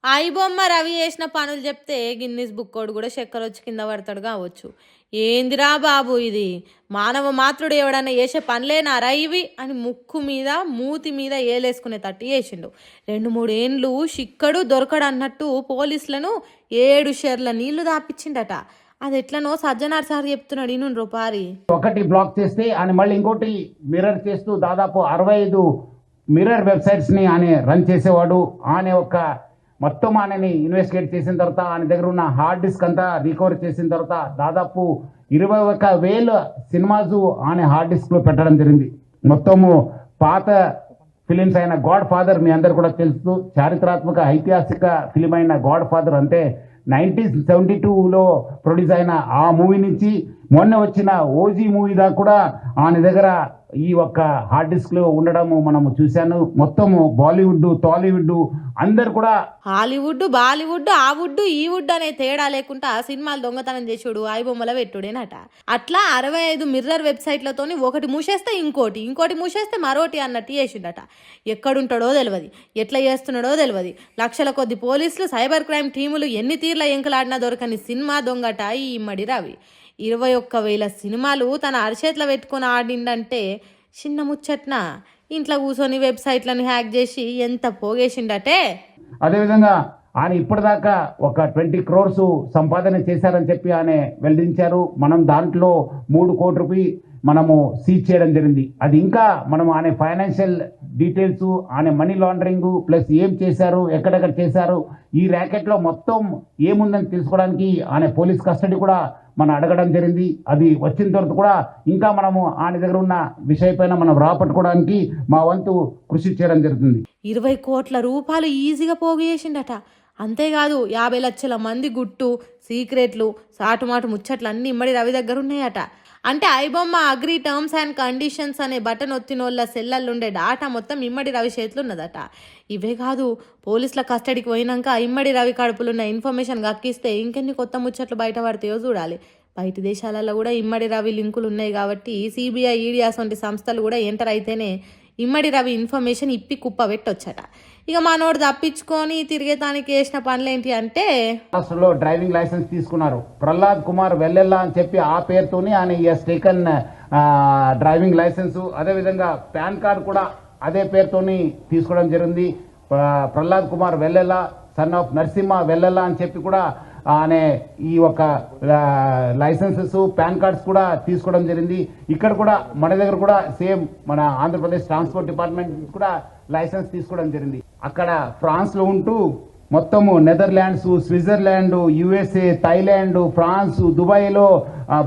ఐబొమ్మ రవి చేసిన పనులు చెప్తే గిన్నిస్ బుక్కోడు కూడా చక్కరొచ్చి కింద పడతాడు కావచ్చు. ఏందిరా బాబు ఇది, మానవ మాతృడు ఎవడన్నా చేసే పనులేనారా ఇవి అని ముక్కు మీద మూతి మీద ఏలేసుకునే తట్టు చేసిండు. 2-3 ఏండ్లు చిక్కడు దొరకడు అన్నట్టు పోలీసులను 7 షేర్ల నీళ్లు దాపిచ్చిండట. అది ఎట్లనో సజ్జనార్ సార్ చెప్తున్నాడు. ఇను రూపారి ఒకటి బ్లాక్ చేస్తే ఆయన మళ్ళీ ఇంకోటి మిర్రర్ చేస్తూ దాదాపు 65 మిర్రర్ వెబ్సైట్స్ ని ఆయన రన్ చేసేవాడు. ఆయన ఒక మొత్తం ఆయనని ఇన్వెస్టిగేట్ చేసిన తర్వాత ఆయన దగ్గర ఉన్న హార్డ్ డిస్క్ అంతా రికవర్ చేసిన తర్వాత దాదాపు 21,000 సినిమాస్ ఆయన హార్డ్ డిస్క్ లో పెట్టడం జరిగింది. మొత్తము పాత ఫిలిమ్స్ అయిన గాడ్ ఫాదర్ మీ అందరు కూడా తెలుసు, చారిత్రాత్మక ఐతిహాసిక ఫిలిం అయిన గాడ్ ఫాదర్ అంటే 1972లో ప్రొడ్యూస్ అయిన ఆ మూవీ నుంచి మొన్న వచ్చిన ఓజీ మూవీ దాకా కూడా ఆయన దగ్గర ఈ ఒక్క హార్డ్ డిస్క్ లో ఉండడము మనము చూశాను. మొత్తము బాలీవుడ్ టాలీవుడ్ అందరు కూడా హాలీవుడ్ బాలీవుడ్ ఆ వుడ్ ఈ వుడ్ అనే తేడా లేకుండా సినిమాలు దొంగతనం చేసుడు ఐబొమ్మల పెట్టుడేనట. అట్లా 65 మిర్రర్ వెబ్సైట్లతోని ఒకటి మూసేస్తే ఇంకోటి, ఇంకోటి మూసేస్తే మరోటి అన్నట్టు చేసిండట. ఎక్కడుంటాడో తెలియదు, ఎట్లా చేస్తున్నాడో తెలియదు. లక్షల కొద్ది పోలీసులు సైబర్ క్రైమ్ టీములు ఎన్ని తీర్ల ఎంకలాడినా దొరకని సినిమా దొంగట ఈ ఇమ్మడి రవి. 21,000 సినిమాలు తన అరచేతిలో పెట్టుకొని ఆడిండంటే చిన్న ముచ్చట్న. ఇంట్లో కూర్చొని వెబ్సైట్లను హ్యాక్ చేసి ఎంత పోగేసిండటే. అదేవిధంగా ఆయన ఇప్పటిదాకా ఒక 20 crores సంపాదన చేశారని చెప్పి ఆయన వెల్లడించారు. మనం దాంట్లో 3 కోట్ల రూపాయలు మనము సీజ్ చేయడం జరిగింది. అది ఇంకా మనం ఆయన ఫైనాన్షియల్ డీటెయిల్స్, ఆయన మనీ లాండరింగ్ ప్లస్ ఏం చేశారు, ఎక్కడెక్కడ చేశారు, ఈ ర్యాకెట్లో మొత్తం ఏముందని తెలుసుకోవడానికి ఆయన పోలీస్ కస్టడీ కూడా మనం అడగడం జరిగింది. అది వచ్చిన తర్వాత కూడా ఇంకా మనము ఆయన దగ్గర ఉన్న విషయపైన మనం రాపట్టుకోవడానికి మా వంతు కృషి చేయడం జరుగుతుంది. 20 కోట్ల రూపాయలు ఈజీగా పోగేసిండట. అంతేకాదు 50 లక్షల మంది గుట్టు సీక్రెట్లు సాటుమాటు ముచ్చట్లు అన్నీ ఇమ్మడి రవి దగ్గర ఉన్నాయట. అంటే iBomma agri terms and conditions అనే బటన్ ఒత్తినోళ్ళ సెల్లల్లుండే డాటా మొత్తం ఇమ్మడి రవి చేతులు ఉన్నదట. ఇవే కాదు, పోలీసుల కస్టడీకి పోయినాక ఇమ్మడి రవి కడుపులున్న ఇన్ఫర్మేషన్ గక్కిస్తే ఇంకెన్ని కొత్త ముచ్చట్లు బయటపడతాయో చూడాలి. బయట దేశాలలో కూడా ఇమ్మడి రవి లింకులు ఉన్నాయి కాబట్టి సిబిఐ ఈడియాస్ వంటి సంస్థలు కూడా ఎంటర్ అయితేనే ఇమ్మడి రవి ఇన్ఫర్మేషన్ ఇప్పి కుప్ప పెట్టొచ్చట. ఇక మనోడు తప్పించుకొని తిరిగేతానికి వేసిన పనులేంటి అంటే రాష్ట్రంలో డ్రైవింగ్ లైసెన్స్ తీసుకున్నారు. ప్రహ్లాద్ కుమార్ వెల్లెల్లా అని చెప్పి ఆ పేరుతోని ఆయన టేకన్ డ్రైవింగ్ లైసెన్స్, అదేవిధంగా పాన్ కార్డు కూడా అదే పేరుతోని తీసుకోవడం జరిగింది. ప్రహ్లాద్ కుమార్ వెల్లెల్లా సన్ ఆఫ్ నరసింహ వెల్లెల్లా అని చెప్పి కూడా అనే ఈ ఒక లైసెన్సెస్ పాన్ కార్డ్స్ కూడా తీసుకోవడం జరిగింది. ఇక్కడ కూడా మన దగ్గర కూడా సేమ్ మన ఆంధ్రప్రదేశ్ ట్రాన్స్పోర్ట్ డిపార్ట్మెంట్ కూడా లైసెన్స్ తీసుకోవడం జరిగింది. అక్కడ ఫ్రాన్స్ లో ఉంటూ మొత్తము Netherlands, Switzerland, USA, Thailand, France, దుబాయ్లో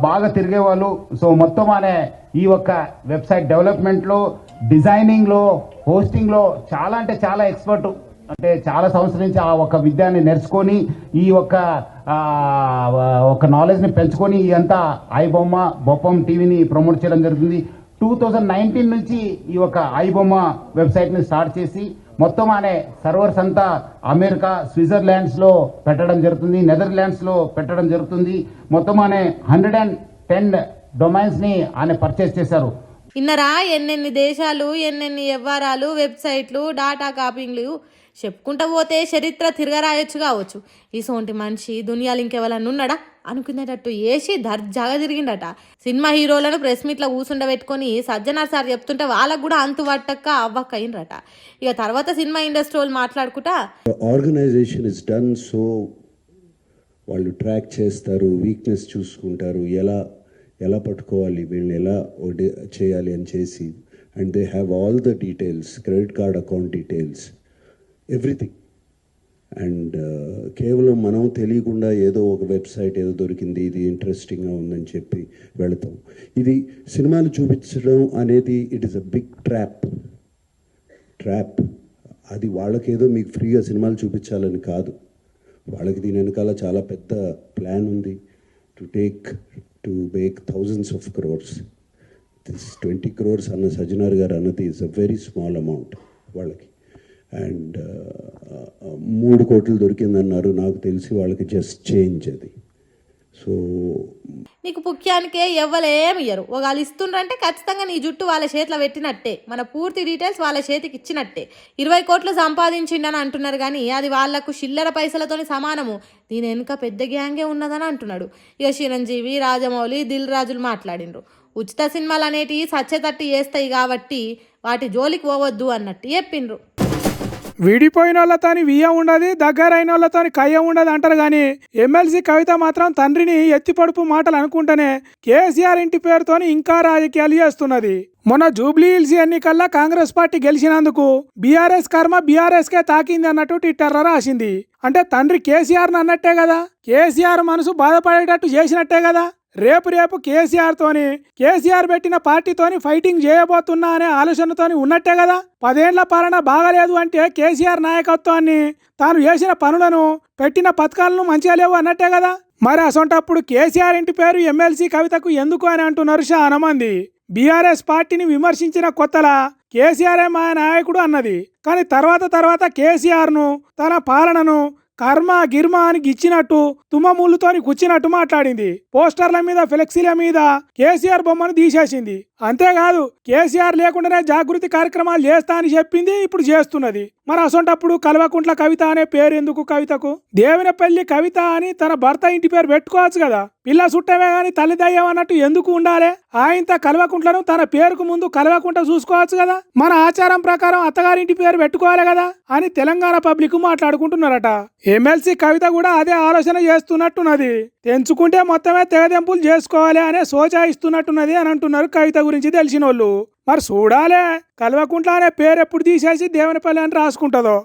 బాగా తిరిగేవాళ్ళు. సో మొత్తం అనే ఈ ఒక్క వెబ్సైట్ డెవలప్మెంట్ లో, డిజైనింగ్ లో, హోస్టింగ్ లో చాలా అంటే చాలా ఎక్స్పర్ట్. అంటే చాలా సంవత్సరం నుంచి ఆ ఒక విద్యాన్ని నేర్చుకొని ఈ ఒక నాలెడ్జ్ని పెంచుకొని ఇదంతా ఐబొమ్మ బొప్పం టీవీని ప్రమోట్ చేయడం జరుగుతుంది. 2019 నుంచి ఈ ఒక ఐబొమ్మ వెబ్సైట్ని స్టార్ట్ చేసి మొత్తం అనే సర్వర్స్ అంతా అమెరికా, స్విట్జర్లాండ్స్లో పెట్టడం జరుగుతుంది, నెదర్లాండ్స్లో పెట్టడం జరుగుతుంది. మొత్తం అనే 110 డొమైన్స్ని ఆయన పర్చేస్ చేశారు. ఇన్నరా ఎన్నెన్ని దేశాలు, ఎన్నెన్ని వ్యవహారాలు, వెబ్సైట్లు, డాటా కాపింగ్లు చెప్పుకుంటా పోతే చరిత్ర తిరగరాయొచ్చు కావచ్చు. ఇసోంటి మనిషి దునియాలు ఇంకెవరన్నా ఉన్నాడా అనుకునేటట్టు వేసి దర్జాగా తిరిగిండట. సినిమా హీరోలను ప్రెస్ మీట్లో కూర్చుండబెట్టుకొని సజ్జనార్ సార్ చెప్తుంటే వాళ్ళకు కూడా అంతు పట్టక్క అవ్వక్క అయినరట. ఇక తర్వాత సినిమా ఇండస్ట్రీ వాళ్ళు మాట్లాడుకుంటా ఆర్గనైజేషన్ ఇస్ డన్ సో వాళ్ళు ట్రాక్ చేస్తారు, వీక్నెస్ చూసుకుంటారు, ఎలా పట్టుకోవాలి, వీళ్ళని ఎలా చేయాలి అని చేసి, and they have all the details, credit card account details, everything. And కేవలం మనం తెలియకుండా ఏదో ఒక వెబ్సైట్ ఏదో దొరికింది, ఇది ఇంట్రెస్టింగ్గా ఉందని చెప్పి వెళతాం. ఇది సినిమాలు చూపించడం అనేది it is a big trap. అది వాళ్ళకేదో మీకు ఫ్రీగా సినిమాలు చూపించాలని కాదు, వాళ్ళకి దీని వెనకాల చాలా పెద్ద ప్లాన్ ఉంది. To make thousands of crores. This 20 crores అన్న సజ్జనార్ గారు అన్నది is a very small amount వాళ్ళకి. అండ్ 3 కోట్లు దొరికిందన్నారు, నాకు తెలిసి వాళ్ళకి జస్ట్ చేంజ్ అది. సో నీకు పుఖ్యానికే ఎవ్వలేమి ఇయ్యరు. ఒకళ్ళు ఇస్తుండ్రంటే ఖచ్చితంగా నీ జుట్టు వాళ్ళ చేతిలో పెట్టినట్టే, మన పూర్తి డీటెయిల్స్ వాళ్ళ చేతికి ఇచ్చినట్టే. 20 కోట్లు సంపాదించిండని అంటున్నారు కానీ అది వాళ్లకు చిల్లర పైసలతోని సమానము. దీని వెనుక పెద్ద గ్యాంగే ఉన్నదని అంటున్నాడు. ఇక చిరంజీవి, రాజమౌళి, దిల్ రాజులు మాట్లాడిండ్రు. ఉచిత సినిమాలు అనేటివి సచ్చేతట్టి చేస్తాయి కాబట్టి వాటి జోలికి పోవద్దు అన్నట్టు చెప్పిండ్రు. విడిపోయిన వాళ్ళతోని వియ్య ఉండదు, దగ్గరైన వాళ్ళతోని కయ్య ఉండదు అంటారు కానీ ఎమ్మెల్సీ కవిత మాత్రం తండ్రిని ఎత్తిపడుపు మాటలు అనుకుంటేనే కేసీఆర్ ఇంటి పేరుతోని ఇంకా రాజకీయాలు చేస్తున్నది. మొన్న జూబ్లీ హిల్స్ ఎన్నికల్లో కాంగ్రెస్ పార్టీ గెలిచినందుకు బీఆర్ఎస్ కర్మ బీఆర్ఎస్కే తాకింది అన్నట్టు ట్విట్టర్లో రాసింది. అంటే తండ్రి కేసీఆర్ని అన్నట్టే కదా, కేసీఆర్ మనసు బాధపడేటట్టు చేసినట్టే కదా. రేపు కేసీఆర్ పెట్టిన పార్టీతోని ఫైటింగ్ చేయబోతున్నా అనే ఆలోచనతోని ఉన్నట్టే కదా. 10 ఏళ్ల పాలన బాగలేదు అంటే కేసీఆర్ నాయకత్వాన్ని, తాను చేసిన పనులను, పెట్టిన పథకాలను మంచిగా లేవు అన్నట్టే కదా. మరి అసొంటప్పుడు కేసీఆర్ ఇంటి పేరు ఎమ్మెల్సీ కవితకు ఎందుకు అని అంటున్నారు చాలా మంది. బీఆర్ఎస్ పార్టీని విమర్శించిన కొత్తలా కేసీఆర్ మా నాయకుడు అన్నది. కానీ తర్వాత కేసీఆర్ను, తన పాలనను కర్మ గిర్మ అని గిచ్చినట్టు తుమ్మముళ్ళుతోని కూర్చినట్టు మాట్లాడింది. పోస్టర్ల మీద, ఫ్లెక్సీల మీద కేసీఆర్ బొమ్మను తీసేసింది. అంతేకాదు కేసీఆర్ లేకుండానే జాగృతి కార్యక్రమాలు చేస్తా అని చెప్పింది, ఇప్పుడు చేస్తున్నది. మరి అసొంటప్పుడు కల్వకుంట్ల కవిత అనే పేరు ఎందుకు కవితకు? దేవినపల్లి కవిత అని తన భర్త ఇంటి పేరు పెట్టుకోవచ్చు కదా. పిల్ల సుట్టమే గాని తల్లి దయ్యం అన్నట్టు ఎందుకు ఉండాలి? ఆయనత కల్వకుంట్లను తన పేరుకు ముందు కల్వకుంట చూసుకోవచ్చు కదా. మన ఆచారం ప్రకారం అత్తగారింటి పేరు పెట్టుకోవాలి కదా అని తెలంగాణ పబ్లిక్ మాట్లాడుకుంటున్నారట. ఎమ్మెల్సీ కవిత కూడా అదే ఆలోచన చేస్తున్నట్టున్నది. తెంచుకుంటే మొత్తమే తెగదెంపులు చేసుకోవాలి అనే సోచా ఇస్తున్నట్టున్నది అని అంటున్నారు కవిత గురించి తెలిసిన వాళ్ళు. మరి చూడాలే కల్వకుంట్ల అనే పేరు ఎప్పుడు తీసేసి దేవనపల్లి అని రాసుకుంటుందో.